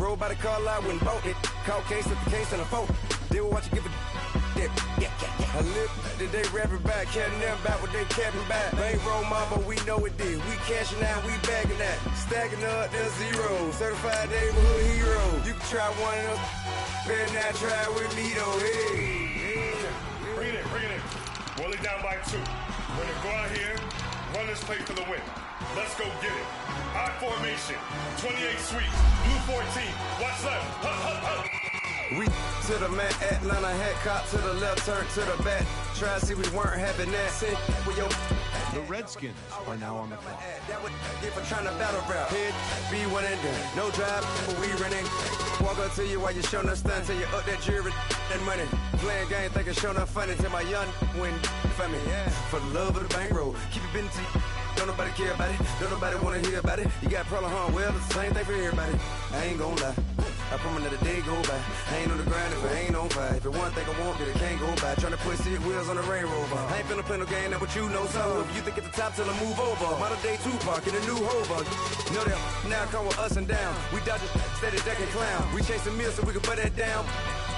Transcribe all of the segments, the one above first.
Roll by the car lot when boat it. Caught case at the case and a phone. They will watch you give a dip. I live that they rapping back, carrying them back what they capping back. Bankroll mama, we know it did. We cashing out, we bagging that. Stacking up, there's zero. Certified neighborhood hero. You can try one of them. Better not try with me though. Hey. Bring it in. Roll it down by 2. We're gonna go out here, run this play for the win. Let's go get it. I formation, 28 sweeps, blue 14. Watch left. Hup. We to the man, Atlanta head cop to the left, turn to the back. Try to see we weren't having that. Sit with your. The Redskins are now on the clock. That would get for trying to battle rap. Head, be one and done. No drive, but we running. Walk up to you while you showing us stun till you up that jury and money. Playing game, thinking showing up funny till my young win for me. Yeah. For the love of the bankroll, keep it been to you. Don't nobody care about it. Don't nobody wanna hear about it. You got problem, huh? Well, it's the same thing for everybody. I ain't gon' lie. I promise that a day go by. I ain't on the grind if I ain't on fire. If it one thing I want, then it can't go by. Tryna put seat wheels on the Range Rover. I ain't finna play no game, that what you know. So if you think it's the top till I move over. Modern day Tupac in a new hover. Know that now come with us and down. We dodge a steady deck and clown. We chase a meal so we can put that down.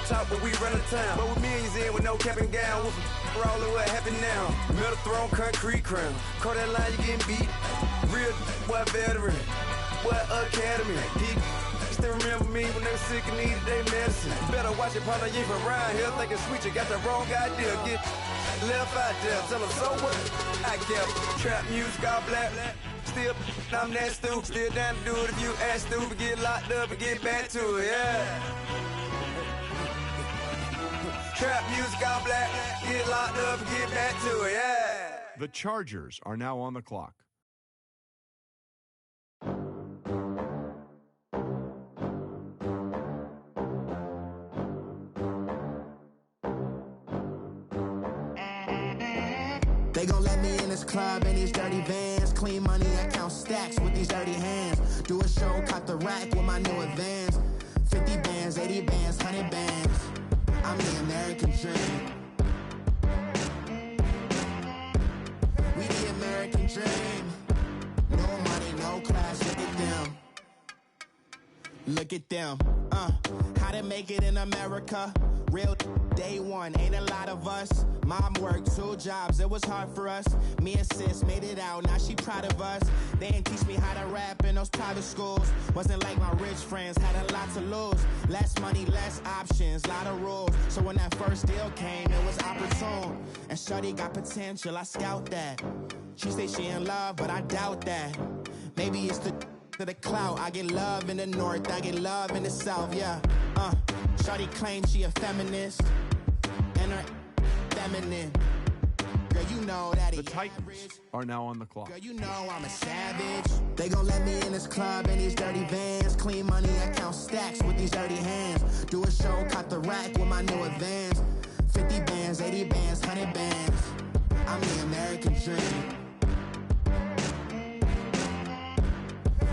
Top, but we run the town. But with millions in with no cap and gown. We're all in what happened now. Metal throne, concrete crown. Call that line, you getting beat. Real, what veteran? What academy? He still remember me when they were sick and needed their medicine. Better watch it, partner, you from around here thinking sweet, you got the wrong idea. Get left out there, tell them so what? I kept trap music all black. Still, I'm that stupid. Still down to do it if you ask stupid. Get locked up and get back to it, yeah. Trap music all black. Get locked up and get back to it, yeah. The Chargers are now on the clock. They gon' let me in this club in these dirty vans. Clean money, I count stacks with these dirty hands. Do a show, cop the rack with my new advance. 50 bands, 80 bands, 100 bands. I'm the American dream. We the American dream. No money, no class, look at them. Look at them, how to make it in America. Real day one, ain't a lot of us. Mom worked 2 jobs, it was hard for us. Me and sis made it out, now she proud of us. They ain't teach me how to rap in those private schools. Wasn't like my rich friends, had a lot to lose. Less money, less options, lot of rules. So when that first deal came, it was opportune. And shorty got potential, I scout that. She say she in love, but I doubt that. Maybe it's to the clout. I get love in the north, I get love in the south, yeah. Shawty claims she a feminist, and her feminine. Girl, you know that the Titans are now on the clock. Girl, you know I'm a savage. They gon' let me in this club in these dirty vans. Clean money, I count stacks with these dirty hands. Do a show, cop the rack with my new advance. 50 bands, 80 bands, 100 bands. I'm the American dream.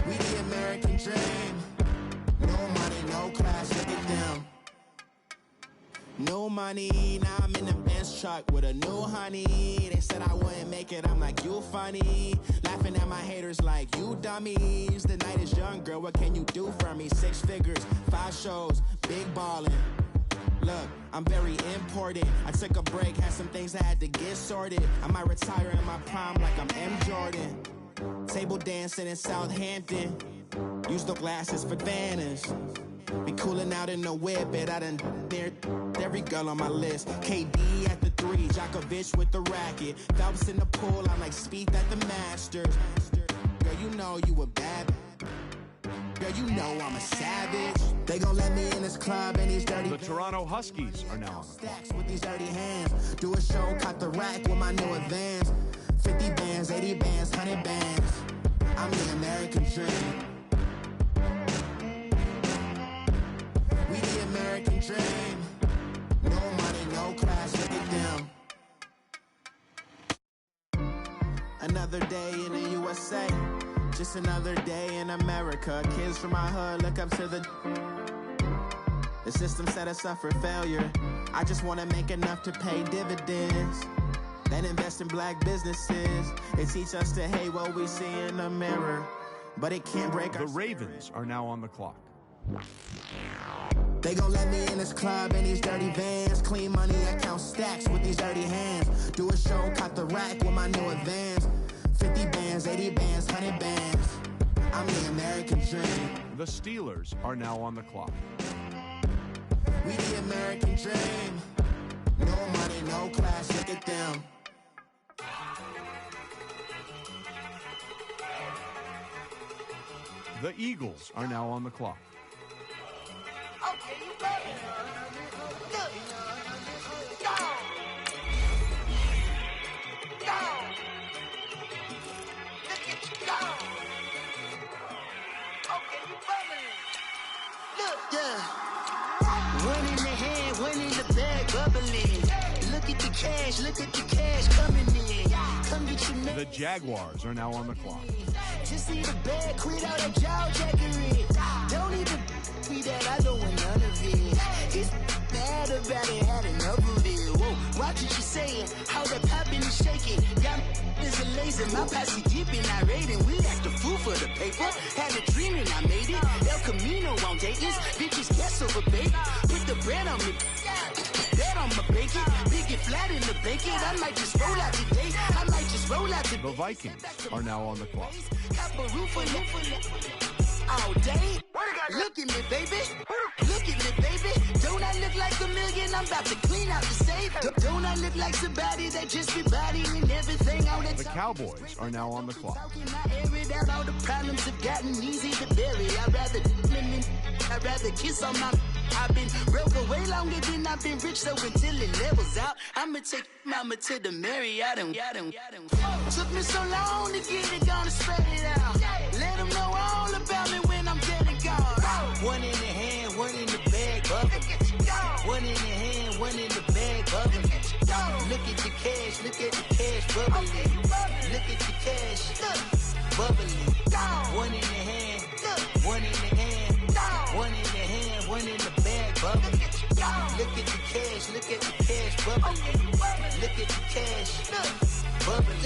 We the American dream. No money, no class, look at them. No money, now I'm in the Benz truck with a new honey. They said I wouldn't make it, I'm like, you funny. Laughing at my haters like, you dummies. The night is young, girl, what can you do for me? 6 figures, 5 shows, big ballin'. Look, I'm very important. I took a break, had some things I had to get sorted. I might retire in my prime like I'm M. Jordan. Table dancing in Southampton. Use the glasses for banners. Be cooling out in the whip, but I done dared every girl on my list. KD at the 3, Djokovic with the racket. Phelps in the pool, I'm like Speed at the Masters. Girl, you know you a bad. Girl, you know I'm a savage. They gon' let me in this club in these dirty. The Toronto Huskies are now on the clock. With these dirty hands. Do a show, cop the rack with my new advance. 50 bands, 80 bands, 100 bands. I'm the American dream. We the American dream. No money, no class, look at them. Another day in the USA. Just another day in America. Kids from my hood look up to the system set us up for failure. I just want to make enough to pay dividends. Then invest in black businesses. They teach us to hate what we see in the mirror. But it can't break The Ravens are now on the clock. They gon' let me in this club in these dirty vans. Clean money, I count stacks with these dirty hands. Do a show, cop the rack with my new advance. 50 bands, 80 bands, 100 bands. I'm the American dream. The Steelers are now on the clock. We the American dream. No money, no class, look at them. The Eagles are now on the clock. Okay, you ready? Look. Go. Go. Look at you go. Okay, you bubbling. Look. Yeah. One in the hand, one in the bag, bubbling. Look at the cash coming in. Come get your man. The Jaguars are now on the clock. Just see the bag, quit all that jaw jackery. Don't even be that, I don't want none of it. He's mad about it, had enough of it. Whoa, watch what you saying, how that poppin' and shaking. Y'all is a lazy, my posse dipping, I raiding. We act a fool for the paper. Had a dream and I made it. El Camino on Dayton's, bitches guess over bait. Put the bread on me. Bet on my bacon, big and flat in the bacon. I might just roll out today. I might just roll out today. The Vikings are now on the clock. All day. Look at me, baby. Look at me, baby. Don't I look like a million? I'm about to clean out the safe. Don't I look like somebody that just be bodying everything on that? The Cowboys are now on the clock. All the problems have gotten easy to bury. I'd rather kiss on my. I've been broke away longer than I've been rich, so until it levels out, I'ma take mama to the Marriott and took me so long to get it, gonna spread it out. Let them know all about me when I'm dead and gone. One in the hand, one in the bag, bubbling. One in the hand, one in the bag, bubbling. Look at the cash, bubbling. Look at the cash, bubbling. One in the hand, one in the hand, one in the hand, one in the bag, bubbling. Look at the cash, bubbling. Look at the cash, bubbling.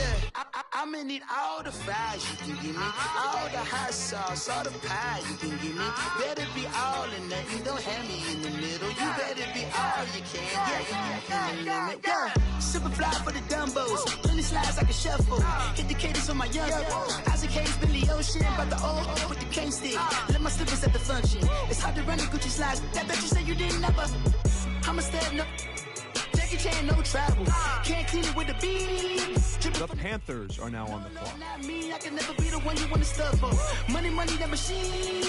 I'ma need all the fries you can give me, all the hot sauce, all the pie you can give me. Better be all or nothing, don't have me in the middle. You better be all you can, yeah. Super fly for the Dumbos, plenty slides like a shuffle. Hit the cadence on my young Isaac Hayes, Billy Ocean, about the old with the cane stick. Let my slippers at the function. It's hard to run the Gucci slides. That bet you say you didn't never. I'ma step no. Jackie Chan, no travel. Can't clean it with the beat. The Panthers are now on the clock. Not me, I can never be the one you want to stuff for. Money, that machine.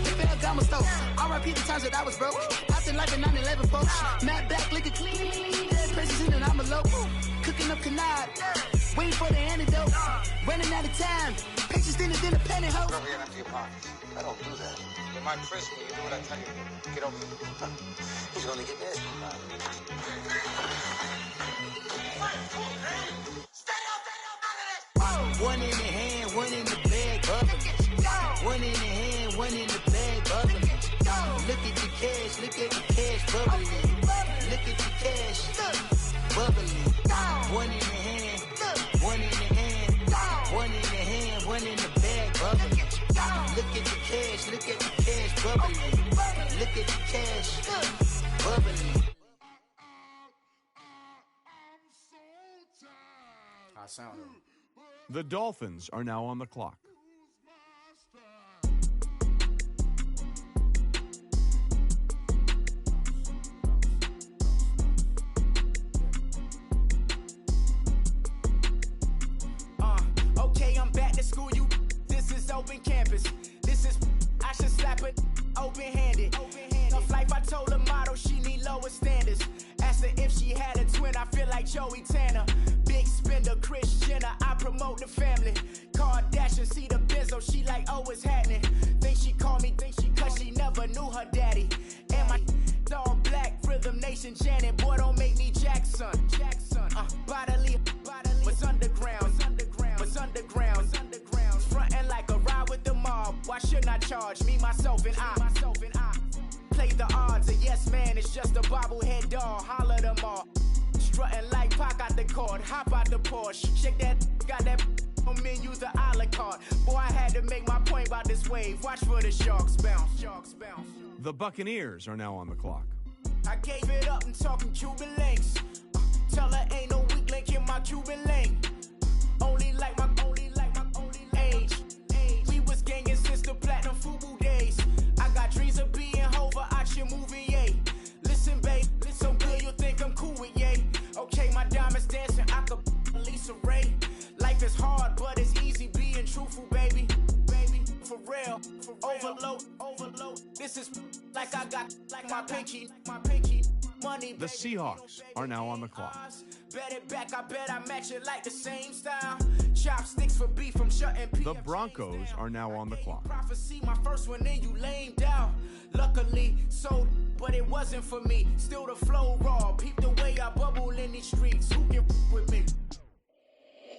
The Ferragamo store. R.I.P. the times that I was broke. Out in life in 9/11, folks. Matt back, looking clean. Dead president and I'm a local. Cooking up canard. Waiting for the antidote. Running out of time. Patience thinner than a penny hoe. Over here, empty your pockets. I don't do that. You might frisk me. You do what I tell you to. Get over here. He's gonna get this. One in the hand, one in the bag, bubbling. One in the hand, one in the bag, bubbling. Look at the cash, bubbling. Look at the cash, bubbling. One in the hand, one in the hand, one in the hand, one in the bag, bubbling. Look at the cash, bubbling. Look at the cash, bubbling. I sound him. The Dolphins are now on the clock. Okay, I'm back to school, you. This is open campus. This is, I should slap it open-handed. Tough life, I told her model she need lower standards. Asked her if she had a twin, I feel like Joey Tanner. Big spender, Kris Jenner, I promote the family. Kardashian, see the Benzo, she like, oh, it's happening. Think she called me, cause she never knew her daddy. And my all black, Rhythm Nation, Janet, boy, don't make me Jackson. Bodily, was underground. Frontin' like a ride with the mob. Why shouldn't I charge me, myself, and I? Play the odds, a yes man, it's just a bobblehead doll. Holler them all. Strutting like Pac out the court, hop out the Porsche. Shake that, got that menus the a la carte. Boy, I had to make my point about this wave. Watch for the sharks bounce. Sharks bounce. The Buccaneers are now on the clock. I gave it up and talking Cuban links. Tell her ain't no weak link in my Cuban link. Only like my age. We was gangin' since the platinum FUBU days. I got dreams of being Hova, out your movie, yay. Listen, babe, so good you'll think I'm cool with yay. Okay, my diamonds dancing, I could Lisa Ray. Life is hard, but it's easy being truthful, baby. Baby, for real. Overload. This is like I got like my pinky. Money, The Seahawks are now on the clock. Bet it back, I bet I match it like the same style. Chopsticks for beef from shutting The Broncos are now on the clock. Prophecy, my first one, then you lamed out. Luckily, sold, but it wasn't for me. Still the flow raw. Peep the way I bubble in these streets. Who can with me?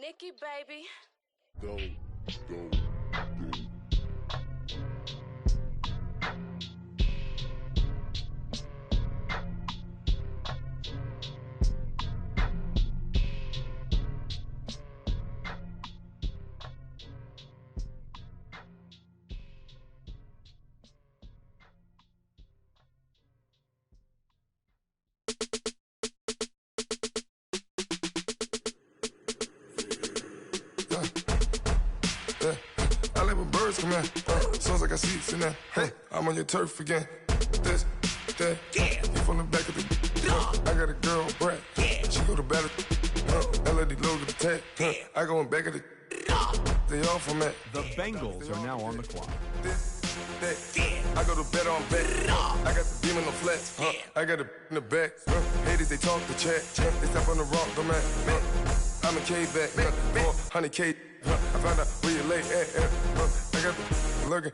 Nikki, baby. Go. I let my birds come in. Sounds like I seats in there. Hey, I'm on your turf again. This, that, you from the back of the. I got a girl, Brad. She go to battle. LED logo the tag. I go in back of the. They all from that. The Bengals are now on the clock. This, that, I go to bet on bet. I got the beam in the flats. I got it in the back. Haters, they talk the chat. They step on the rock, the man. I'm a K-back. 400K. I found out where you lay at. I got the lurking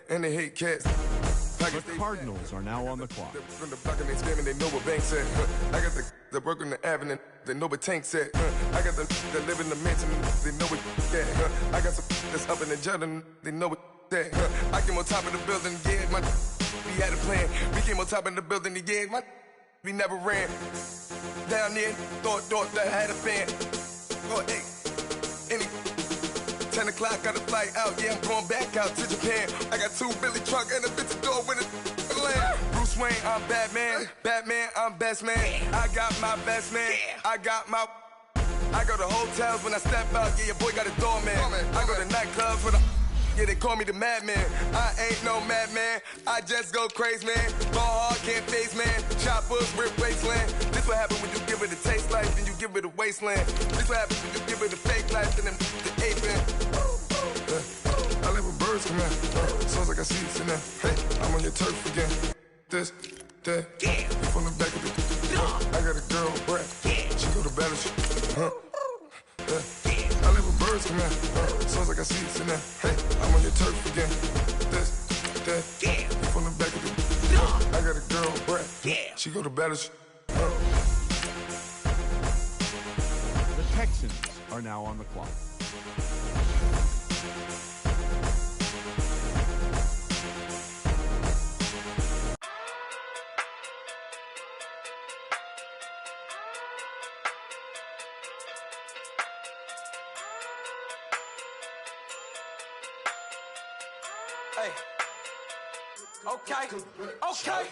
and they hate cats. The Cardinals are now on the clock. From the block and they screaming, they know what banks at. I got the work on the avenue, they know what tanks at. I got the that live in the mansion, they know what that. I got some that's up in the Jordan, they know what that. I came on top of the building, yeah, we had a plan. We came on top of the building, yeah, we never ran. Down there, thought that had a fan. Oh, hey, any 10 o'clock, got a flight out, yeah, I'm going back out to Japan. I got 2 Billy truck and a bitch door with a land. Bruce Wayne, I'm Batman. Batman, I'm best man. I got my best man. I go to hotels when I step out, yeah, your boy got a doorman. I go to nightclubs with yeah, they call me the madman. I ain't no madman. I just go crazy, man. Ball hard, can't face, man. Choppers, rip wasteland. This what happen when you give it a taste life, then you give it a wasteland. This what happen when you give it a fake life, then the ape in. I let my birds come in. Sounds like I seats in there. Hey, I'm on your turf again. This, that, you from the back of the. I got a girl, Brad. She go to battle. I let my birds come in. Sounds like I seats in there. Hey, I'm on your turf again. This, that, you from the back of the. I got a girl, Brad. She go to battle. The Texans are now on the clock. Hey. Okay.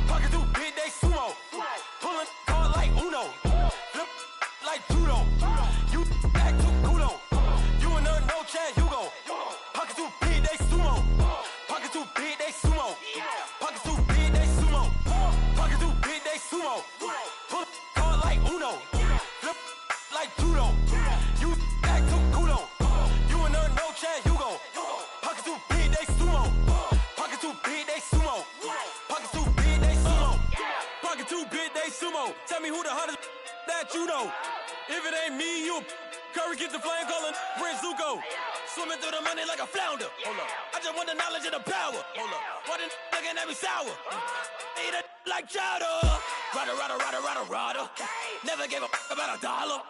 Pocket through big, they sumo. Pulling card like Uno. Flip like judo. You back to kudo. You and no chance, you go. Pocket through big, they sumo. Pocket through big, they sumo. Pocket through big, they sumo. Pocket through big, they sumo. Pull card like Uno. Flip like judo. You back to kudo. You and no chance, you go. Pocket through big, they sumo. Pocket too big, they sumo. Pocket too big, they sumo. Pocket too big, they sumo. Tell me who the hottest that you know. If it ain't me, you Curry get the flame calling Prince Zuko. Swimming through the money like a flounder. Hold up. I just want the knowledge and the power. Hold up. Why the looking at me sour? Eat it like chowder. Rada. Never gave a about a dollar.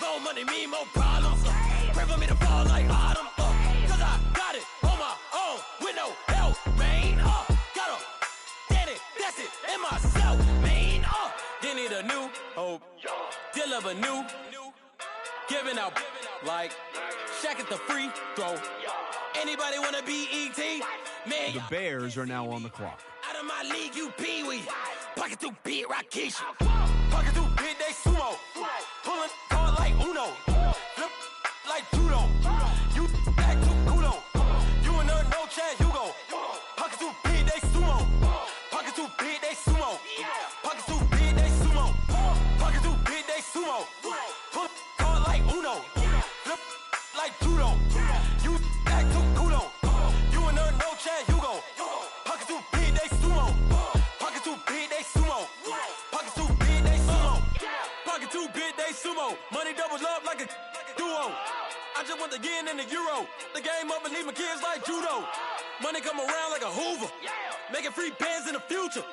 More money, me, more problems. Pray for me to fall like autumn. Cause I got it on my own with no help, man. Gotta get it, that's it, in myself, man. They need a new hope, deal of a new, giving out like Shaq at the free throw. Anybody wanna be E.T.? Man, The Bears are now on the clock. out of my league, you pee-wee. Pocket too big, Rakisha. Pocket too big, they sumo. Pulling card like Uno. Flip like judo. You act too kudo. You and her, no Chad Hugo. Pocket too big, they sumo. Pocket too big, they sumo. Pocket too big, they sumo. Pocket too big, they sumo. Pull card like Uno. Flip like judo. You act too kudo. You and her, no Chad Hugo. Pocket too big, they sumo. Pocket too big, they sumo. Pocket too big, they sumo. Pocket too big, they sumo. Money doubles up like a duo. I just want the yen and the euro. The game up and leave my kids like judo. Money come around like a Hoover. Making free bands in the future.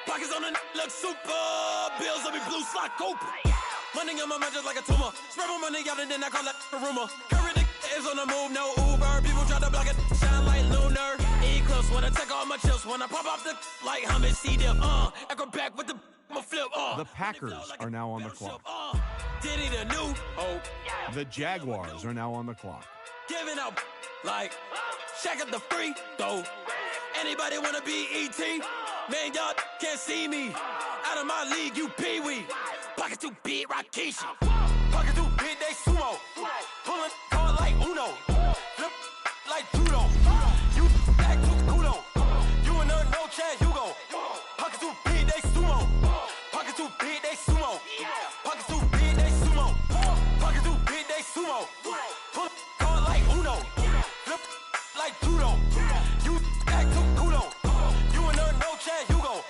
Pockets on the look super. Bills on me blue slot Cooper. Money on my mind just like a tumor. Spread my money out and then I call that a rumor. Curry the is on the move, no Uber. People try to block it, shine like lunar. Eclipse when I take all my chips. When I pop off the like hummus C-dip. Acrobat with the flip. The Packers are now on the clock. Diddy the new hope. The Jaguars are now on the clock. Giving out like Shaq at the free throw. Anybody wanna be E.T.? Man, y'all can't see me. Out of my league, you pee-wee. Pocket too big, Rakisha. Pocket too big, they sumo. Pulling card like Uno. Flip like judo. You act too kudo. You and her, no Chad Hugo. Pocket too big, they sumo. Pocket too big, they sumo. Pocket too big, they sumo. Pocket too big, they sumo. Pull card like Uno. Flip like judo. You act too kudo. You and her, no Chad Hugo.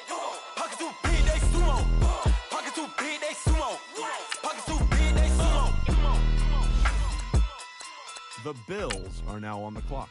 Pocket too big, they sumo. Pocket too big, they sumo. Pocket too big, they sumo. The Bills are now on the clock.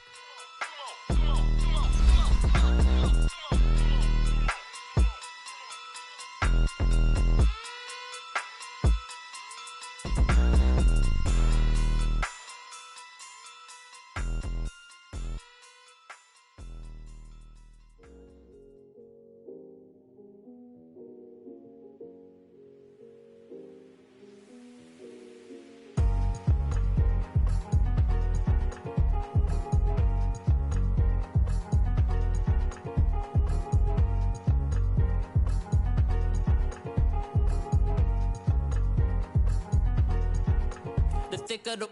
Thicker the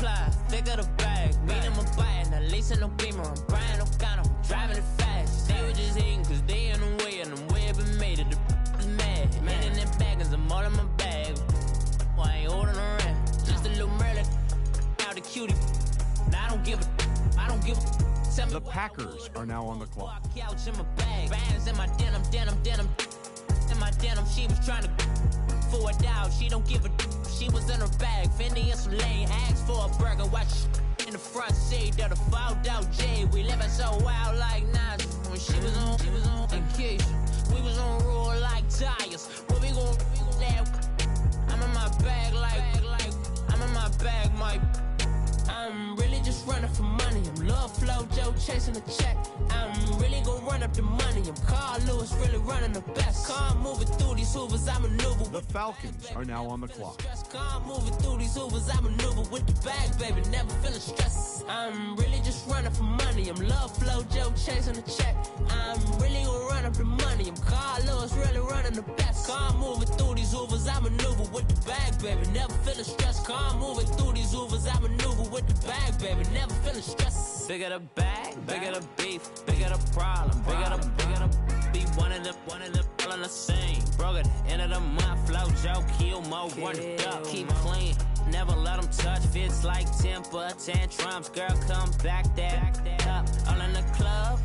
pie, thicker the bag. Meet them a buy and I lease in no beamer. I'm buying no counter, I'm driving it fast. They were just hating cause they in the way and the way I've been made it. The is mad. Man in them baggins, I'm all in my bag. Well, I ain't holding around. Just a little Merlin, out the cutie. Now I don't give a. The Packers are now on the clock. Couch in my bag, bands in my denim. In my denim, she was trying to for a doubt. She don't give a. She was in her bag, Fendi and some lane. Asked for a burger, watch in the front seat of the fouled out J. We living so wild like Nas. When she was on vacation, we was on roll like tires. What we gon' I'm in my bag like I'm in my bag, Mike. I'm really just running for money. I'm Love Flow Joe chasing the check. I'm really gon' run up the money. I'm Carl Lewis, really running the best. Car moving through these Hoovers, I maneuver. The Falcons are now on the clock. Car moving through these Hoovers, I maneuver with the bag, baby. Never feeling stressed. I'm really just running for money. I'm Love Flow Joe chasing the check. I'm really gon' run up the money. I'm Carl Lewis, really running the best. Car moving through these Hoovers, I maneuver with the bag, baby. Never feeling stressed. Car moving through these Hoovers, I maneuver with the bag, baby. Never feeling stressed. Bigger the bag, bigger the beef, bigger the problem, bigger the be one of the all in the same. Broke at the end of the month, flow Joe, kill mo, run it up, keep clean. Never let them touch, fits like temper tantrums. Girl, come back that up, all in the club,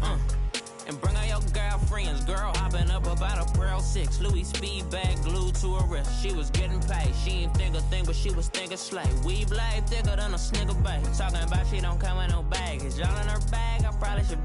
and bring all your girlfriends. Girl hopping up about a Pearl 6 Louis speed bag glued to her wrist. She was getting paid, she ain't think a thing, but she was thinking slay. We blade thicker than a snigger bag. Talking about she don't come with no baggage. Y'all in her bag, I probably should.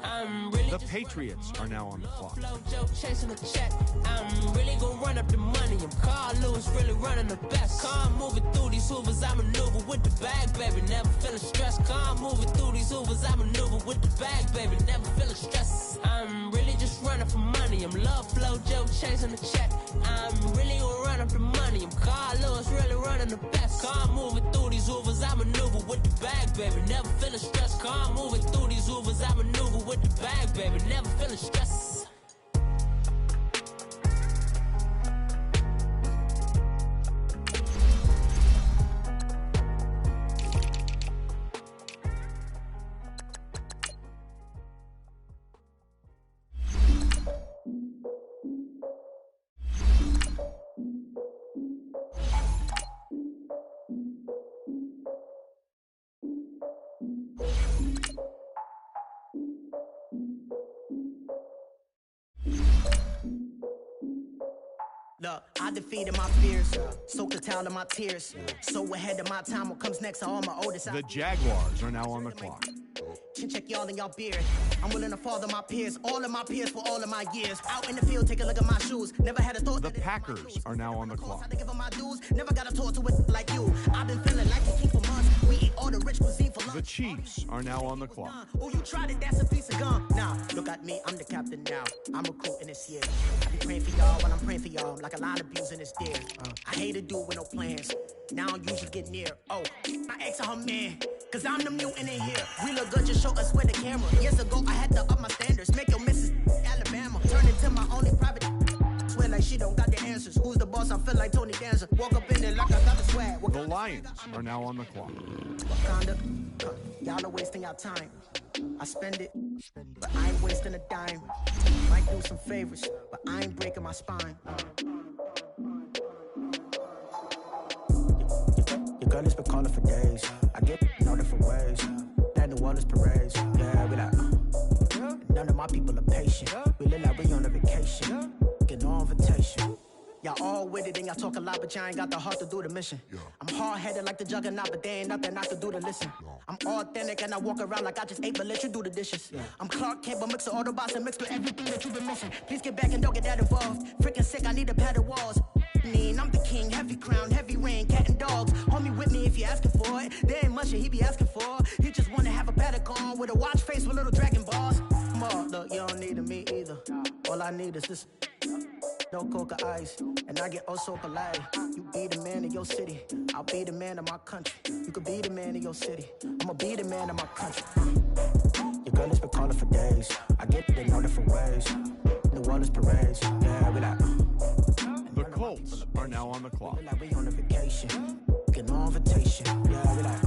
I'm really The Patriots are now on the clock. Flow Joe chasing the check. I'm really gon' run up the money. I'm Carl Lewis, really running the best. Car moving through these Hoovers, I maneuver with the bag, baby. Never feeling stressed. Car moving through these Hoovers, I maneuver with the bag, baby. Never feeling stressed. I'm really just running for money. I'm Love Flow Joe chasing the check. I'm really gonna run up the money. I'm Carlos, really running the best. Car moving through these Ubers, I maneuver with the bag, baby. Never feeling stressed. Car moving through these Ubers, I maneuver with the bag, baby. Never feeling stressed. Look, I defeated my fears, soaked the towel of my tears. So ahead of my time, what comes next are all my oldest. The Jaguars are now on the clock. Chin check y'all in y'all beard. I'm willing to father my peers, all of my peers for all of my years. Out in the field, take a look at my shoes. Never had a thought. The Packers are now on the clock. I give them my dues. Never got a talk to it like you. I've been feeling like a king for months. We eat all the rich cuisine for lunch. The Chiefs are now on the clock. Oh, you tried it, that's a piece of gum. Now, look at me, I'm the captain now. I'm recruiting this year. I be praying for y'all while I'm praying for y'all. Like a line abusing this deer. I hate to do it with no plans. Now I usually get near. Oh, my ex are her man. Cause I'm the mutant in here. We look good, just show us where the camera. Years ago, I had to up my standards. Make your missus Alabama. Turn it to my only private. Swear like she don't got the answers. Who's the boss? I feel like Tony Danza. Walk up in there like I got the swag. The Lions are now on the clock. Wakanda, y'all are wasting your time. I spend it, but I ain't wasting a dime. Might do some favors, but I ain't breaking my spine. Your girl has been calling for days. I get in all different ways. That New Orleans parades. Yeah, we like, none of my people are patient. We live like we on a vacation. Get no invitation. Y'all all with it and y'all talk a lot, but y'all ain't got the heart to do the mission. I'm hard-headed like the juggernaut, but there ain't nothing I can do to listen. I'm authentic and I walk around like I just ate, but let you do the dishes. I'm Clark Kent, but mix the Autobots and mixed with everything that you've been missing. Please get back and don't get that involved. Freaking sick, I need a pad of walls. I'm the king, heavy crown, heavy rain, cat and dogs. Homie with me if you're asking for it. There ain't much that he be asking for. He just wanna have a paddock on with a watch face with little dragon balls. More, look, you don't need me either. All I need is this. No coca ice, and I get oh so polite. You be the man of your city, I'll be the man of my country. You could be the man of your city, I'ma be the man of my country. Your girl has been calling for days. I get it in all different ways. New Orleans parades, yeah, we like. The Colts are now on the clock. Like we on a vacation, get no invitation, yeah, we like.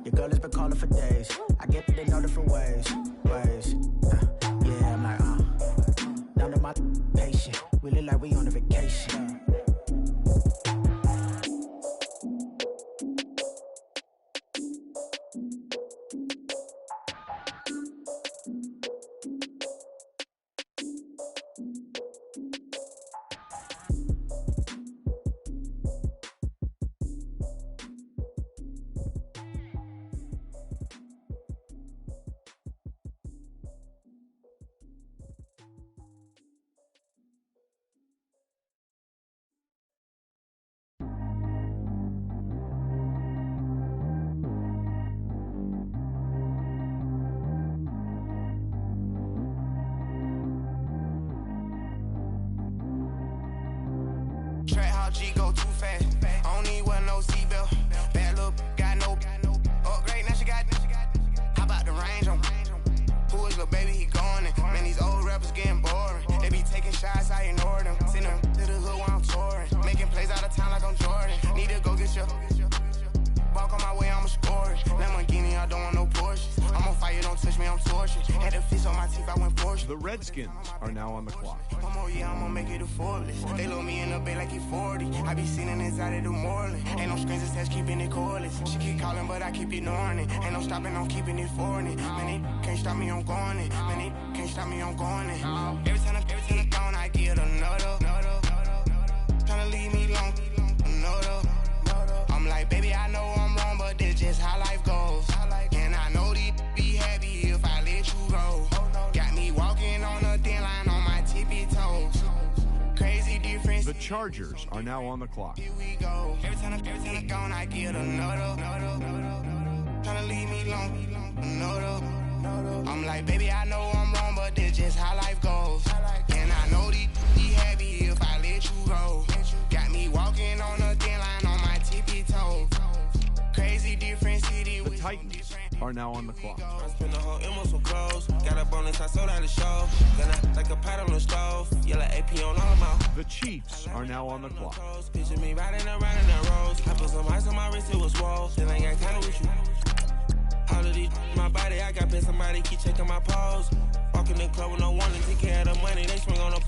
Your girl has been calling for days. I get it in all different ways. Yeah, I'm like, none of my patient. We look like we on a vacation. G go too fast. I don't need one no seatbelt. Bad little got no upgrade. Now she got. How about the range on? Who is little baby? He going in. Man, these old rappers getting boring. They be taking shots, I ignore them. Send them to the hood while I'm touring. Making plays out of town like I'm Jordan. Need to go get your. Walk on my way, I'ma score it. Lamborghini, I don't want no Porsches. I'm on fire, don't touch me, I'm tortured. Had the fish on my teeth, I went Porsche. The Redskins are now on the clock. One more year, I'ma make it a Forbes. They load me in the bay like he 40. I be sitting inside of the Moreland. Ain't no screens attached, keeping it cordless. She keep calling, but I keep ignoring it. Ain't no stopping, I'm keeping it for it. Man, it can't stop me, I'm going it. Man, it can't stop me, I'm going it. Every time I gone, I get another. Tryna leave me long, another. I'm like, baby, I know I'm wrong, but this just how life goes. And I know these be happy if I let you go. Got me walking on a thin line on my tippy toes. Crazy difference. The Chargers are now on the clock. Here we go. Every time I gone, I get another. Tryna leave me long, another. I'm like, baby, I know I'm wrong, but this just how life goes. And I know these be happy. Titans are now on the clock. I spent the whole M on some clothes. Got a bonus, I sold out the show. Gonna like a pot on the stove. Yellow AP on all my. The Chiefs are now on the clock. Picture me riding around in that rose. I put some ice on my wrist, it was swole. Still ain't got time with you. All of these, my body, I got been somebody keep checking my pose. Walk in the club with no one to take care of the money. They swing on the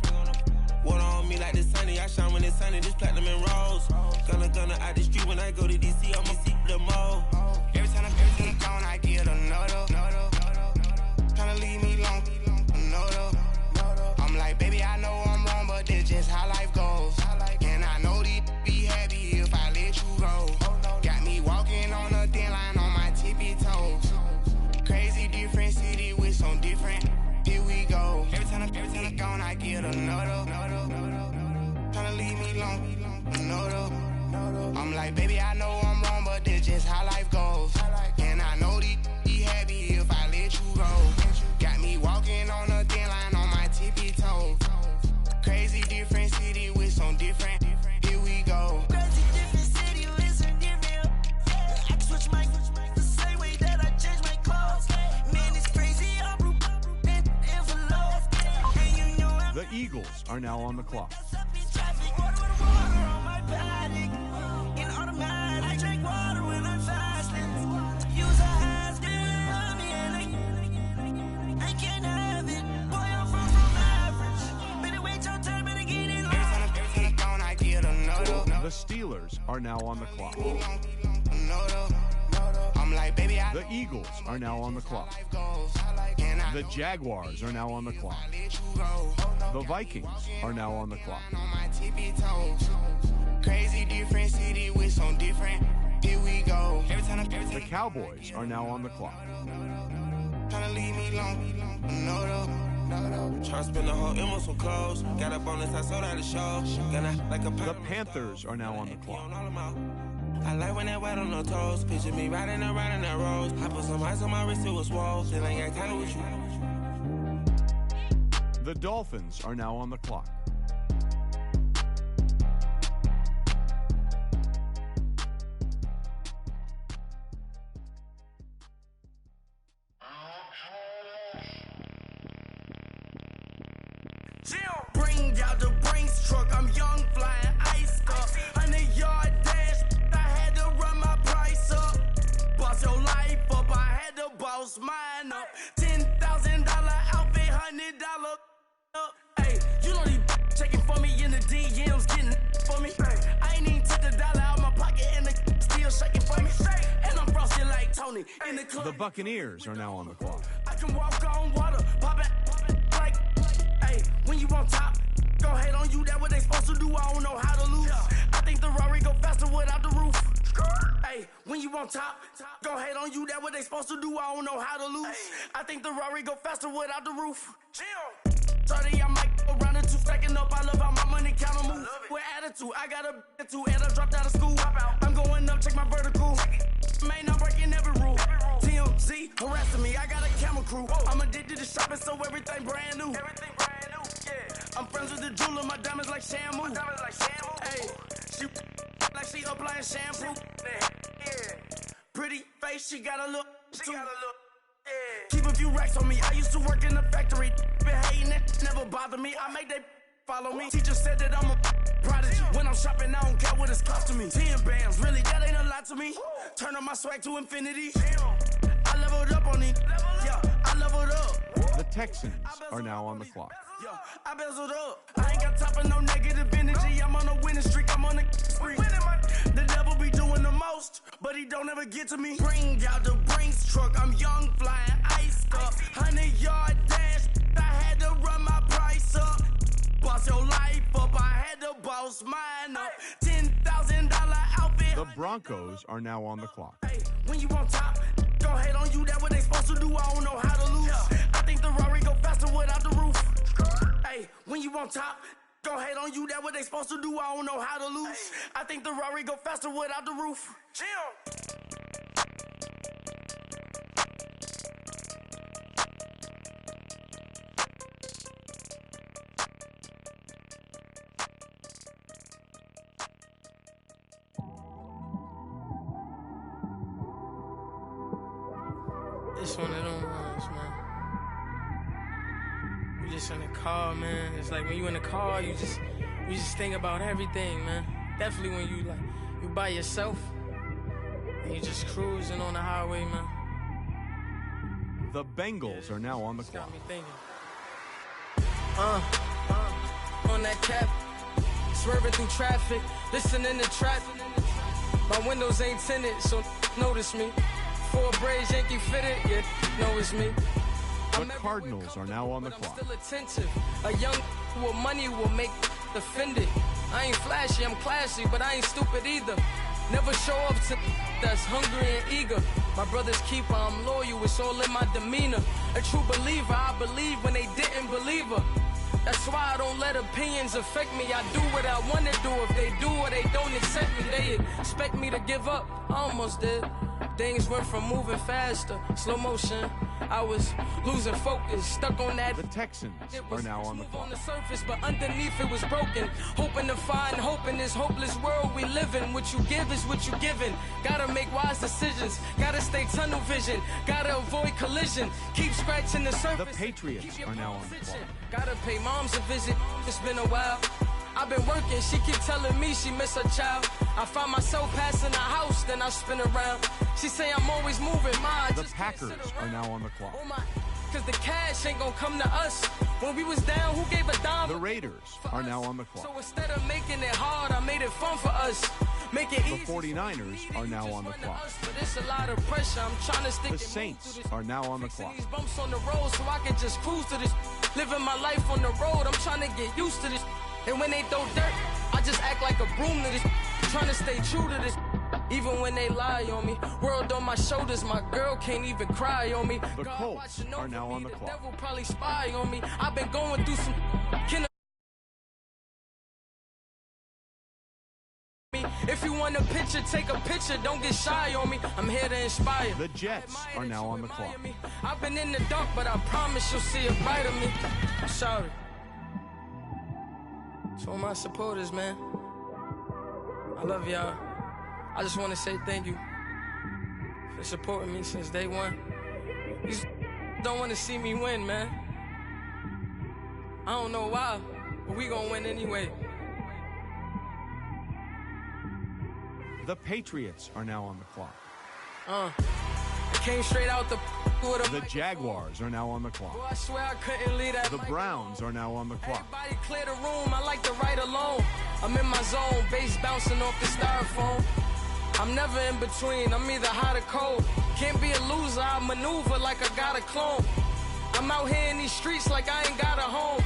water on me like the sunny. I shine when it's sunny, this platinum and rose. Gonna out the street when I go to DC, I'ma see the mo. Every time I'm gone, I get another. Tryna leave me alone, another. I'm like, baby, I know I'm wrong, but that's just how life goes. And I know these be happy if I let you go. Got me walking on a thin line on my tippy toes. Crazy different city with some different. Here we go. Every time I'm gone, I get another. Tryna leave me alone, another. I'm like, baby, I know I'm wrong, but that's just how life goes. And I know these be happy if I let you go. Got me walking on a thin line on my tippy toes. Crazy different city with some different. Here we go. Crazy different city with some different. I switch my the same way that I change my clothes. Man, it's crazy. I'm and envelope. And you know I'm The Eagles are now on the clock. I drink water when I'm fasting. Use a hands, on me, and I can't have it. Boy, I'm from average. Better wait your turn, better get in line. Every time I'm gone, I get another. The Steelers are now on the clock. I'm like, baby, The Eagles are now on the clock. The Jaguars are now on the clock. The Vikings are now on the clock. Crazy different city with some different. Here we go. The Cowboys are now on the clock. Tryna leave me alone, another. Tryna spend the whole M on some clothes. Got a bonus, I sold out the show. Gonna like a The Panthers are now on the clock. I like when that wet on the toes. Picture me riding around in that rose. I put some ice on my wrist, it was swole. Still ain't got time with you. The Dolphins are now on the clock. Bring out the Brinks truck, I'm young, flying iced up. 100-yard dash, I had to run my price up. Boss your life up, I had to boss mine up. $10,000 outfit, $100 up. Hey, you know these checking for me in the DMs, getting for me. I ain't even took the dollar out my pocket and the still shaking for me. And I'm frosted like Tony in the club. The Buccaneers are now on the clock. I can walk on water, pop it like, hey, when you on top, go hate on you, that what they supposed to do, I don't know how to lose. I think the Rari go faster without the roof. Hey, when you on top, go hate on you, that what they supposed to do, I don't know how to lose. I think the Rari go faster without the roof. 30, I might go around the two, stacking up, I love how my money count on move. With attitude, I got a attitude, and I dropped out of school. I'm going up, check my vertical. Man, I'm breaking every rule. TMZ harassing me, I got a camera crew. I'm addicted to shopping, so everything brand new. I'm friends with the jeweler, my diamonds like Shamu. Hey, she like she applying shampoo. Pretty face, she got a look. Keep a few racks on me. I used to work in the factory. Been hating it, never bother me. I make they follow me. Teacher said that I'm a prodigy. When I'm shopping, I don't care what it's costing me. 10 bands, really, that ain't a lot to me. Turn up my swag to infinity. I leveled up on it. Yeah, I leveled up. The Texans are now on the clock. Yo, I bezeled up. I ain't got time for no negative energy. I'm on a winning streak. I'm on a spree. The devil be doing the most, but he don't ever get to me. Bring out the Brinks truck. I'm young, flying iced up. 100-yard dash. I had to run my price up. Boss your life up. I had to boss mine up. $10,000 outfit. The Broncos are now on the clock. Hey, when you on top, go hate on you. That what they supposed to do. I don't know how to lose. I think the Rari go faster without the roof. Hey, when you on top, go hate on you, that what they supposed to do, I don't know how to lose. I think the Rari go faster without the roof. It's one of them ones, man. You just in the car, man. It's like when you in the car, you just think about everything, man. Definitely when you by yourself and you just cruising on the highway, man. The Bengals are now on the clock. Got me thinking. On that cap, swerving through traffic, listening to trap. My windows ain't tinted, so notice me. Four braids, Yankee fitted, yeah, know it's me. The Cardinals are now on the clock. I'm still attentive. A young with money will make offended. I ain't flashy, I'm classy, but I ain't stupid either. Never show up to that's hungry and eager. My brother's keeper, I'm loyal, it's all in my demeanor. A true believer, I believe when they didn't believe her. That's why I don't let opinions affect me. I do what I want to do. If they do or they don't accept me, they expect me to give up. I almost did. Things went from moving faster, slow motion. I was losing focus, stuck on that. The Texans are now on the clock. On the surface, but underneath it was broken. Hoping to find hope in this hopeless world we live in. What you give is what you given. Gotta make wise decisions. Gotta stay tunnel vision. Gotta avoid collision. Keep scratching the surface. The Patriots are now on the clock. Gotta pay moms a visit. It's been a while. I've been working, she keep telling me she miss her child. I find myself passing the house, then I spin around. She say I'm always moving, The Packers are now on the clock. Oh my, cause the cash ain't gonna come to us. When we was down, who gave a dime? The Raiders are now on the clock. So instead of making it hard, I made it fun for us. Make it easy. The 49ers are now on the clock. But it's a lot of pressure, I'm trying to stick. The Saints are now on the clock. These bumps on the road so I can just cruise to this. Living my life on the road, I'm trying to get used to this. And when they throw dirt, I just act like a broom to this. Trying to stay true to this. Even when they lie on me. World on my shoulders, my girl can't even cry on me. The Colts are now on the clock. The devil probably spy on me. I've been going through some. If you want a picture, take a picture. Don't get shy on me. I'm here to inspire. The Jets are now on the clock. I've been in the dark, but I promise you'll see a bright of me. I'm sorry. To all my supporters, man. I love y'all. I just want to say thank you for supporting me since day one. You don't want to see me win, man. I don't know why, but we gonna win anyway. The Patriots are now on the clock. I came straight out the Jaguars are now on the clock. Boy, I swear I couldn't leave that. The Browns are now on the clock. Everybody clear the room, I like to write alone. I'm in my zone, bass bouncing off the styrofoam. I'm never in between, I'm either hot or cold. Can't be a loser, I maneuver like I got a clone. I'm out here in these streets like I ain't got a home.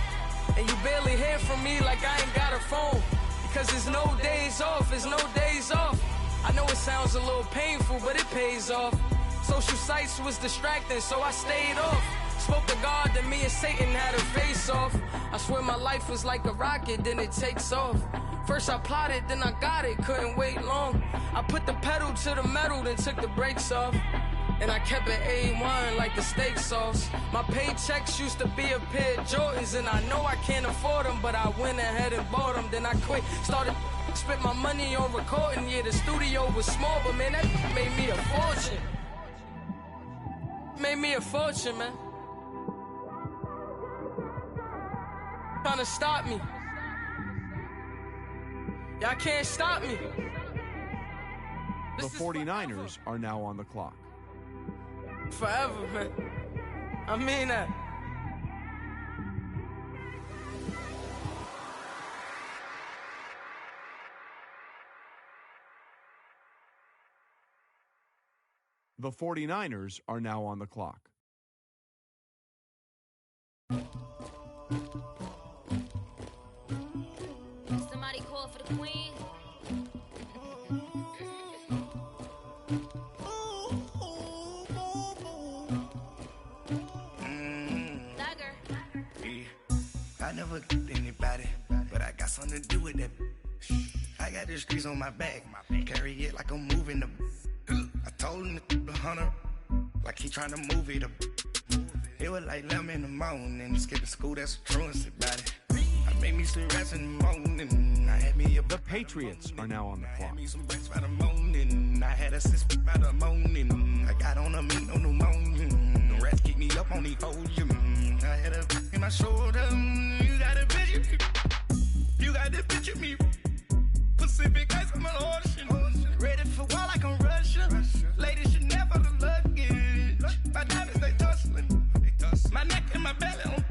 And you barely hear from me like I ain't got a phone. Because there's no days off, there's no days off. I know it sounds a little painful, but it pays off. Social sites was distracting, so I stayed off. Spoke to God, then me and Satan had a face off. I swear my life was like a rocket, then it takes off. First I plotted, then I got it, couldn't wait long. I put the pedal to the metal, then took the brakes off. And I kept it A1 like the steak sauce. My paychecks used to be a pair of Jordans, and I know I can't afford them, but I went ahead and bought them. Then I quit, started spent my money on recording. Yeah, the studio was small, but man, that made me a fortune. Made me a fortune, man. Trying to stop me. Y'all can't stop me. The 49ers are now on the clock. Forever, man. I mean that. The 49ers are now on the clock. Somebody call for the queen. I never anybody, but I got something to do with that. I got the streets on my back, carry it like I'm moving the. I told him to 100, like he trying to move it up. It was like 11 in the morning, skipping school, that's a truancy about it. I made me sleep rest in the morning. I had me a The Patriots are now on the clock. me some breaks by the morning. I had a cyst by the morning. I got on a meat, no pneumonia. The rats keep me up on the podium. I had a in my shoulder. You got a picture. You got the picture me. Pacific ice on my ocean. Ready for war like I'm Russia. Ladies should never the luggage. My diamonds they tussling. My neck and my belly on.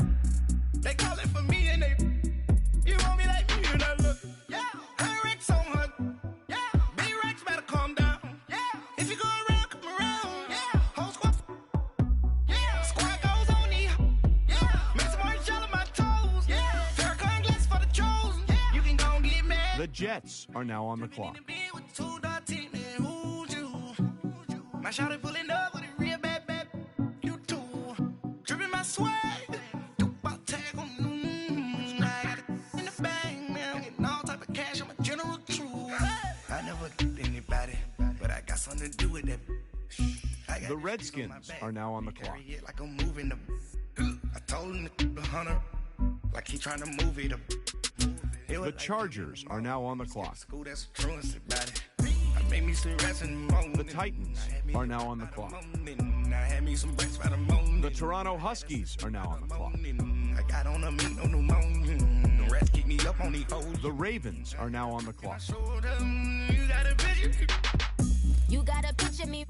They call it for me and they. You want me like me and I look. Yeah. Her Rex on her. Yeah. B-Rex better calm down. Yeah. If you go around, come around. Yeah. Whole squad. Yeah. Squad goes on me. Yeah. Make some orange gel on my toes. Yeah. Farrakhan glass for the chosen. Yeah. You can go and get mad. The Jets are now on the clock. My shawty pulling up with a real bad. You too. Dripping my swag. Tag on. I got it in the bag, man. I'm getting all type of cash. I'm a general true. I never get anybody, but I got something to do with that. The Redskins are now on the clock. Like I'm moving the. I told him the hunter, like he trying to move it up. The Chargers are now on the clock. That's truancy about it. I made me sleep rest in the morning. The Titans are now on the clock. I had me some breaks by the morning. The Toronto Huskies are now on the clock. I got on a meat, no pneumonia. The rats keep me up on the fold. The Ravens are now on the clock. You got a picture. You got a picture me.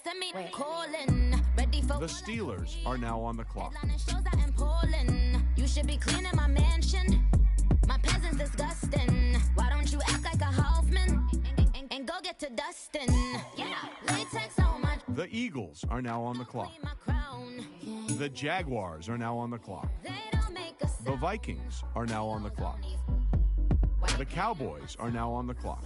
Send me calling. Ready for The Steelers are now on the clock. shows out in Poland. You should be cleaning my mansion. My peasants disgusting. Why don't you act like a Hoffman and go get to dustin'? Yeah, latex on my The Eagles are now on the clock. crown. The Jaguars are now on the clock. They don't make a The Vikings are now on the clock. The Cowboys are now on the clock.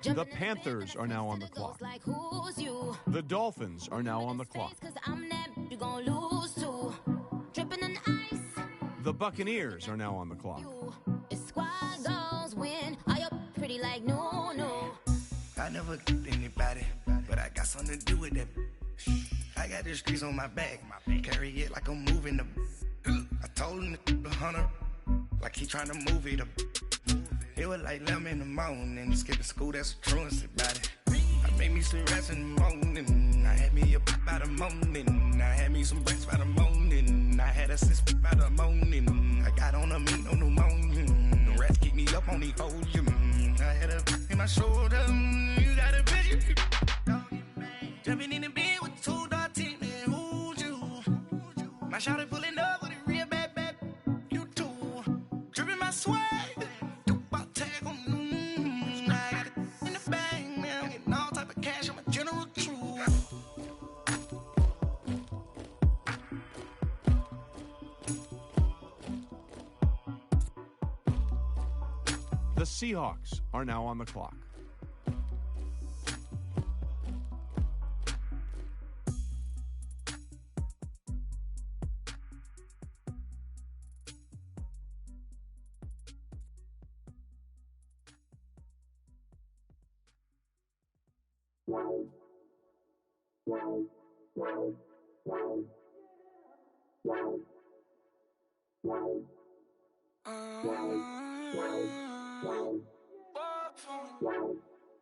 The Panthers are now on the clock. Like who's you? The Dolphins are now on the clock. Cause I'm that you gon' lose to. Dripping in ice. The Buccaneers are now on the clock. If squad goals win, are you pretty like no? I never get anybody, but I got something to do with that. I got the streets on my back. Carry it like I'm moving the. I told him the hunter, like he trying to move it up. It was like 11 in the morning. Skipping school, that's truancy about it. I made me sleep rest in the morning. I had me up by the morning. I had me some breaks by the morning. I had a cyst by the morning. I got on a meat, no pneumonia. The rats keep me up on the podium. I had a in my shoulder. You got a picture. Jumping in the bed with two dark teeth. Who's you? My shawty pulling up with a real bad. You too. Dripping my swag. The Seahawks are now on the clock.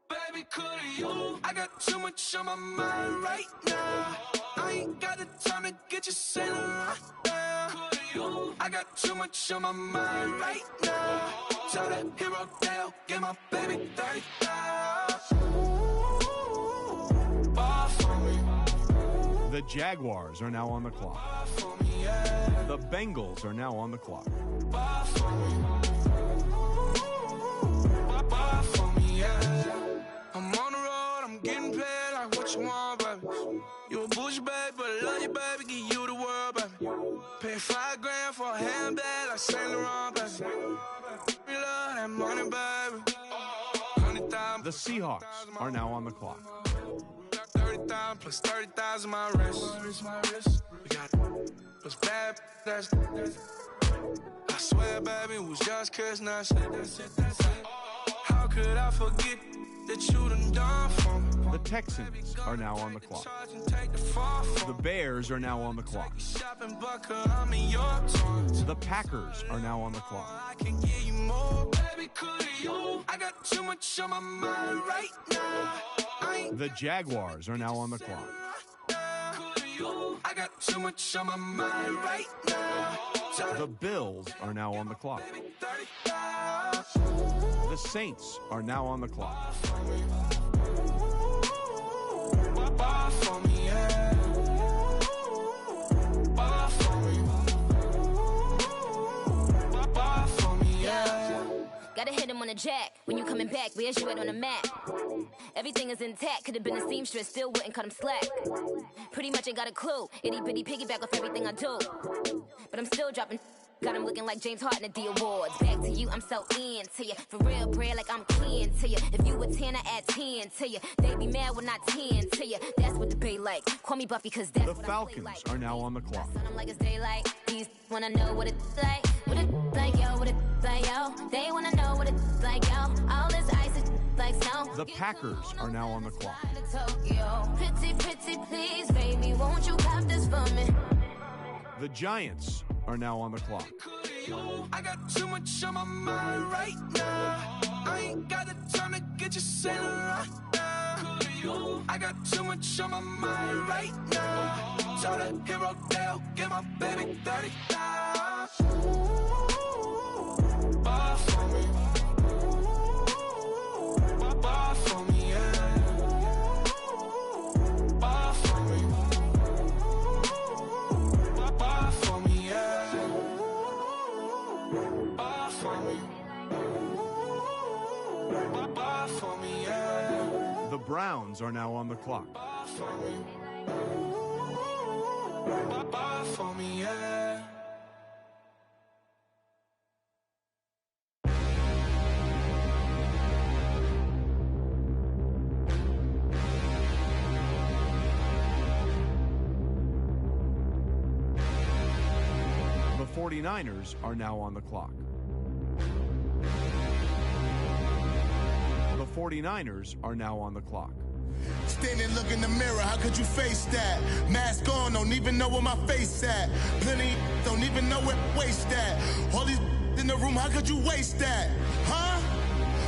Baby, could you? I got too much on my mind right now. I ain't got the time to get you sailing right now. I got too much on my mind right now. Tell that hero Dale, get my baby 30,000. Bar for me. The Jaguars are now on the clock. Bar for me, yeah. The Bengals are now on the clock. Bar for me. Bar for me, yeah. I'm on the road, I'm getting paid like what you want, baby. You a bullshit, baby, but I love you, baby. Give you the world, baby. Pay $5 grand for a handbag like Saint Laurent, baby. We love that money, baby. 100,000. The Seahawks are now on the clock. 30,000 plus 30,000 my wrist. We got those bad, that's. I swear, baby, it was just kiss, now that's it. How could I forget that you done for me? The Texans are now on the clock. The Bears are now on the clock. The Packers are now on the clock. The Jaguars are now on the clock. I got too much on my mind right now. The Bills are now on the clock. The Saints are now on the clock. Gotta hit him on the jack. When you coming back, where's you at on the map? Everything is intact. Could've been a seamstress, still wouldn't cut him slack. Pretty much ain't got a clue. Itty bitty piggyback off everything I do. But I'm still dropping. Got him looking like James Harden at the awards. Back to you, I'm so into you. For real, bread, like I'm keen to you. If you a 10, I add 10 to you. They be mad when I 10 to you. That's what the bay like. Call me Buffy, cause that's the what Falcons I play like. are now on the clock. I'm like it's daylight. These wanna know what it's like. What it like, yo, what it like, yo. They wanna know what it's like, yo. All this ice is like snow. The Packers are now on the clock. Pretty, pretty, please, baby, won't you pop this for me? The Giants are now on the clock. I got too much on my mind right now. I ain't got the time to get you sailing right now. I got too much on my mind right now. So the hero Dale, give my baby 30,000. Bar for me. Bar for me, yeah. Bar for me. Bar for me, yeah. Bar for me. Bar for me, yeah. The Browns are now on the clock. Bar for me. Bar for me, yeah. The 49ers are now on the clock. The 49ers are now on the clock. Stand and look in the mirror, how could you face that? Mask on, don't even know where my face at. Plenty, don't even know where waste at. All these in the room, how could you waste that? Huh?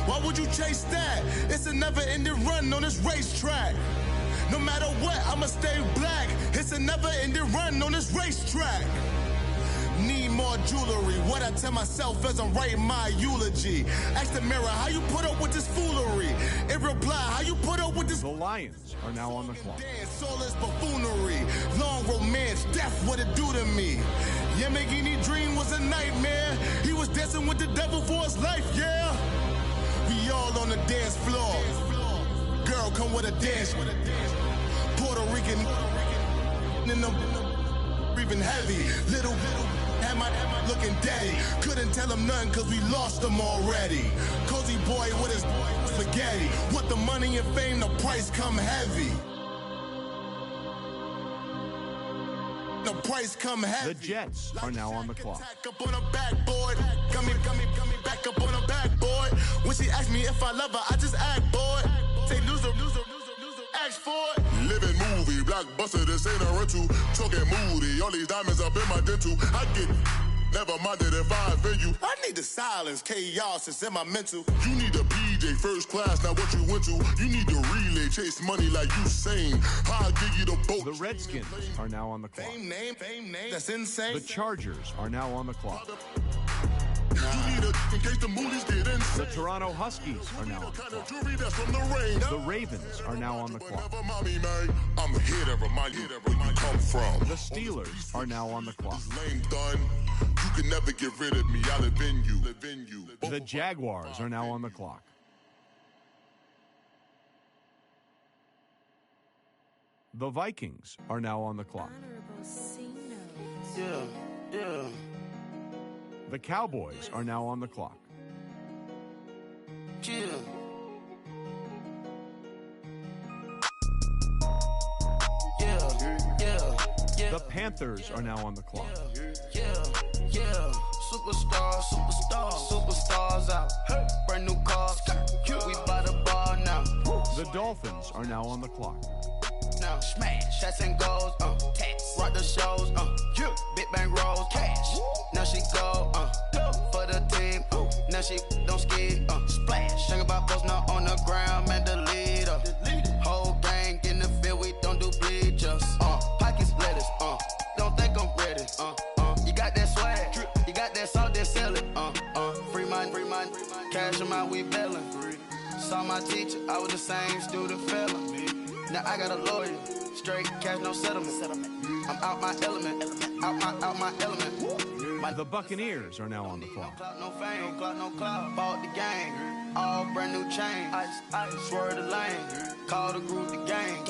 Why would you chase that? It's a never-ending run on this racetrack. No matter what, I'ma stay black. It's a never-ending run on this racetrack. Need more jewelry. What I tell myself as I'm writing my eulogy. Ask the mirror, how you put up with this foolery? It reply, how you put up with this? The Lions are now on the clock. Dance, soulless buffoonery. Long romance, death, what it do to me? Yamagini dream was a nightmare. He was dancing with the devil for his life, yeah. We all on the dance floor. Girl, come with a dance. Puerto Rican in the breathing heavy. Little had my looking daddy. Couldn't tell him nothing cause we lost him already. Cozy boy with his spaghetti. With the money and fame, the price come heavy. The price come heavy. The Jets are now on the clock. Up on a backboard. Got me back up on a backboard. When she asked me if I love her, I just act bored. Say loser, ask for it. Living movie, blockbuster, this ain't a rental. Talking moody, all these diamonds up in my dental. I get never minded if I offend you. I need the silence, chaos is in my mental. You need a PJ first class, not what you went to. You need to relay, chase money like you sane. I'll give you the boat. The Redskins are now on the clock. Fame name, that's insane. The Chargers are now on the clock. You need a in case the moolies get insane. The Toronto Huskies are now on the clock. That's from the rain. The Ravens are now on the clock. I'm here to remind you where you come from. The Steelers are now on the clock. Lame done. You can never get rid of me. I live in you. The Jaguars are now on the clock. The Vikings are now on the clock. Yeah. The Cowboys are now on the clock. Yeah. The Panthers are now on the clock. Yeah. Superstars out. Brand new cars. We by the bar now. The The Dolphins are now on the clock. Now smash, shots and goals, tax, rock the shows, yeah. Big bang rolls, cash. Now she go, for the team, now she don't skid, splash. Think about post now on the ground, man, the leader. Whole gang in the field, we don't do bleachers, pockets lettuce, don't think I'm ready, you got that swag, you got that salt, then sell it, free mind, cash amount, we bailin'. Saw my teacher, I was the same student fella. Now I got a lawyer, straight cash, no settlement. I'm out my element, out my element. The Buccaneers are now on the clock. No fame, no cloud, bought the game, all brand new chain. I swerve the lane, call the group the gang.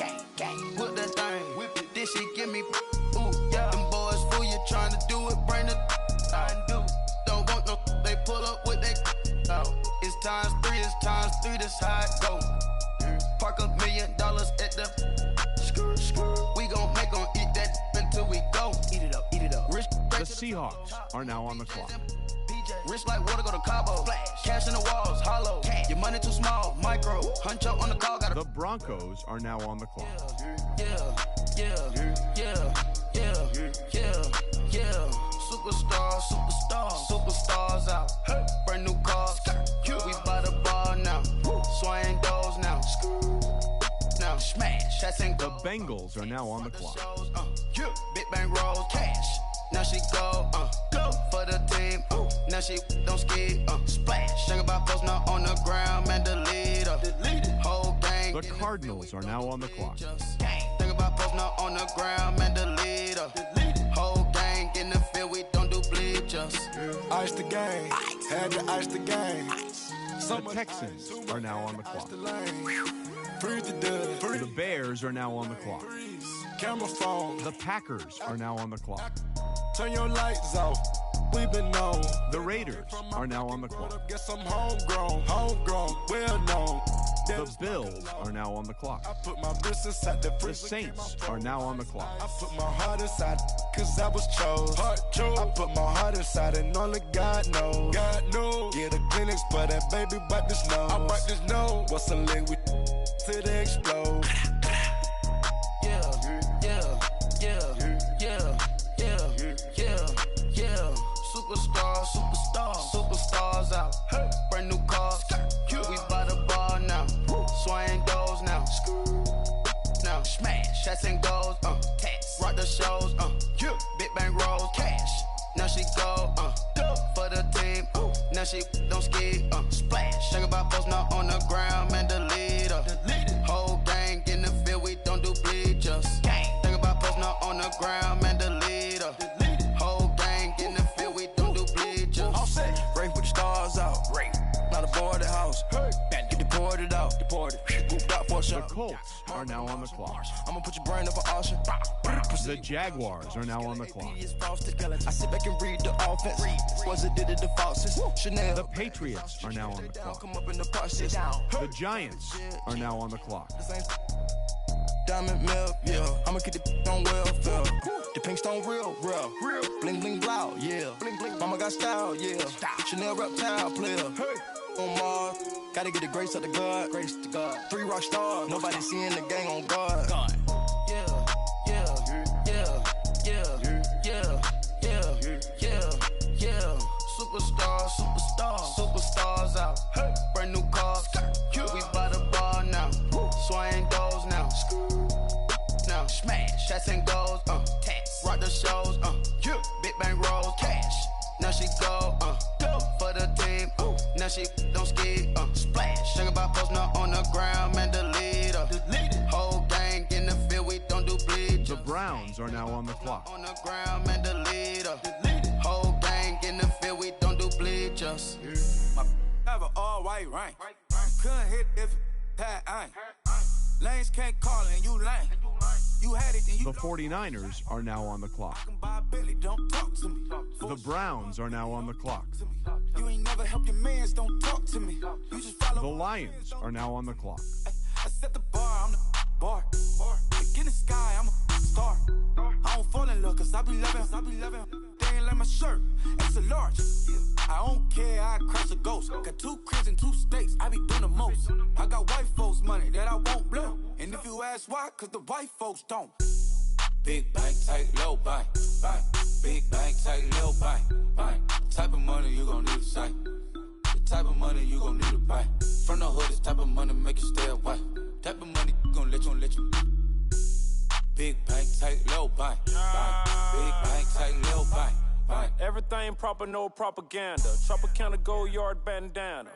Whip that thing, whip it, this shit give me, ooh, yeah. Them boys fool you trying to do it, bring the I do. Don't want no, they pull up with they out. It's times three, this how it go. Park $1 million at the we gon' make 'em eat that until we go. Eat it up. Rich, the Seahawks are now on the clock. Rich like water, go to Cabo. Cash in the walls, hollow. Your money too small, micro. Hunch up on the call, The Broncos are now on the clock. Yeah. Superstars out. Brand new cars. We by the bar now. Swaying doors now. Now smash. The Bengals are now on the clock. Big bang rolls, cash. Now she go for the team. Now she don't skid. Splash. Think about post now on the ground, man, the leader. Whole gang. The Cardinals are now on the clock. Think about post now on the ground, man, the leader. Whole gang in the field, we don't do bleachers. Ice the game, had to ice the game. The Texans are now on the clock. The Bears are now on the clock. Camera phone. The Packers are now on the clock. Turn your lights off. We've been known. The Raiders are now on the clock. Get some homegrown, well known. The Bills are now on the clock. I put my wrist inside the Saints are now on the clock. I put my heart inside, cause I was chose. I put my heart inside and only God knows. Yeah, the clinics, but that baby bite this nose. I bite this nose. What's a leg with till they explode? Superstars out. Brand new cars. We by the bar now. Swaying doors now. Now smash. Shots and goals. Tax. Rock the shows. Big bang rolls. Cash. Now she go. For the team. Now she don't skid. Splash. Think about post now on the ground, man, the leader. Whole gang in the field, we don't do bleachers. Think about post now on the ground, man, the leader. Whole gang in the field, we don't do bleachers. All set. Rain put the stars out. Rain. Not a board the house. Get deported out. Deported. Moved out for a shot. The Colts are now on the clock. I'ma put your brain up for auction. The Jaguars are now on the clock. I sit back and read the offense. Was it did it the falses? Chanel. The Patriots are now on the clock. The Giants are now on the clock. Diamond milk, yeah. I'ma keep the on welfare. The pink stone real. Bling bling loud, yeah. Mama got style, yeah. Chanel reptile player. On Mars, gotta get the grace of the God. 3 rock stars, nobody seeing the gang on guard. Superstars out. Brand new cars. We by the bar now. Swaying doors now. Now smash. Shots and goals. Tax. Rock the shows. Big bang rolls. Cash. Now she go. For the team. Now she don't skid. Splash. Think about post now on the ground, man, the leader. Whole gang in the field, we don't do bleachers. The Browns are now on the clock. On the ground, man, the leader. Whole gang in the field, we don't do bleachers. Have an all white rank. Couldn't hit if it had ain't. Lanes can't call it and you lame. You had it and you The 49ers are now on the clock. don't talk to me. The Browns are now on the clock. You ain't never help your mans, don't talk to me. You just follow. The Lions are now on the clock. I set the bar, I'm the bar. Look in the sky, I'm a star. I don't fall in love, cause I be loving. They ain't let wearing my shirt, extra large. I don't care, I cross a ghost. Got 2 cribs in 2 states, I be doing the most. I got white folks' money that I won't blow. And if you ask why, cause the white folks don't. Big bank, tight, low buy. Big bank, tight, low buy. Type of money you gon' need to sight. The type of money you gon' need to buy. From the hood, this type of money make you stay away. Type of money gon' let you. Big bank, tight, low buy. Big bank, tight, low buy. Everything proper, no propaganda. Tropicana gold yard bandana.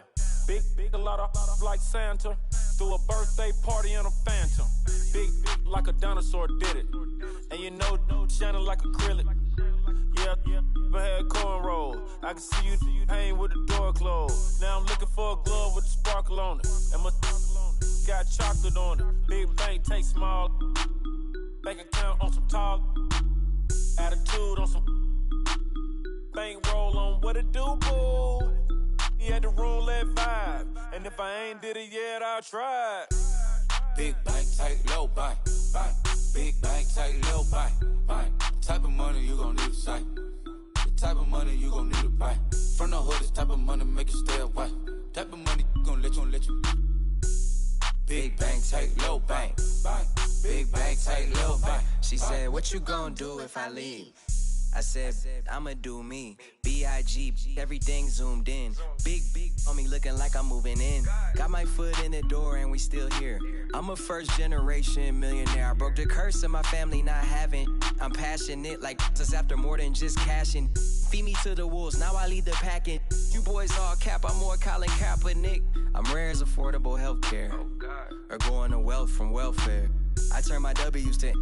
Big, a lot of like Santa. Threw a birthday party in a phantom. Big, like a dinosaur did it. And you know, shining like acrylic. Yeah, I had cornrow. I can see you hang with the door closed. Now I'm looking for a glove with a sparkle on it. And my got chocolate on it. Big bank, take small. Bank account on some tall. Attitude on some. Bank roll on what it do, boo. He had the roulette vibe. And if I ain't did it yet, I'll try. Big bank, tight, low buy. Big bank, tight, low buy. Type of money you gon' need to sight. The type of money you gon' need to buy. From the hood, this type of money make you stay away. Type of money gon' let you. Big bank, tight, low bank. Big bank, tight, low bank. She said, what you gon' do if I leave? I said, I'ma do me. B.I.G. Everything zoomed in. Big on me looking like I'm moving in. Got my foot in the door and we still here. I'm a first generation millionaire. I broke the curse of my family not having. I'm passionate like just after more than just cashing. Feed me to the wolves, now I lead the packing. You boys all cap, I'm more Colin Kaepernick. I'm rare as affordable healthcare. Or going to wealth from welfare. I turn my W's to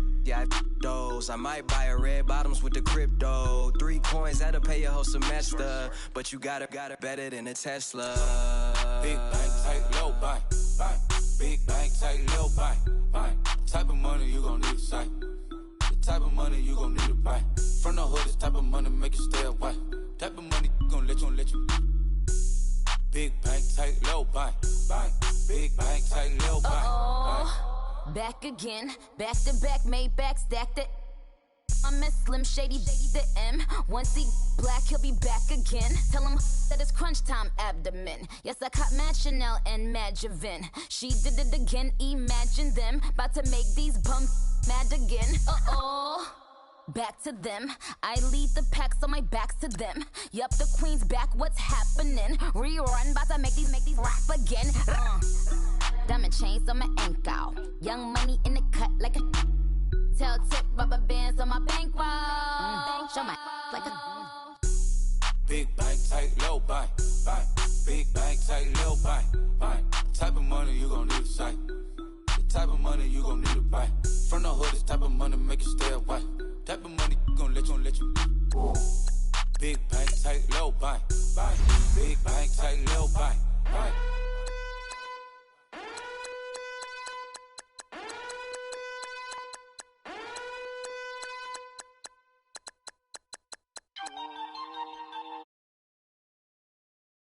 those. I might buy a red bottoms with the crypto. 3 coins, that'll pay your whole semester. But you got it better than a Tesla. Big bank, tight, low buy. Big bank, tight, low buy. Type of money you gon' need to sight. The type of money you gon' need to buy. From the hood, this type of money make you stay away. Type of money gon' let you. Big bank, tight, low buy. Big bank, tight, low buy. Back again, back to back, made back, stacked it. I'm a Slim Shady, the M. Once he black, he'll be back again. Tell him that it's crunch time abdomen. Yes, I caught Mad Chanel and Mad Javin. She did it again, imagine them. About to make these bums mad again. Back to them. I lead the pack, so my back's to them. Yup, the queen's back, what's happening? Rerun, about to make these rap again. Diamond chains on my ankle. Young money in the cut like a tail tip, rubber bands on my bankroll. Show my like a big bank, tight, low buy. Big bank, tight, low buy. Type of money you gon' need to sight. The type of money you gon' need to buy. From the hood, this type of money make you stay away.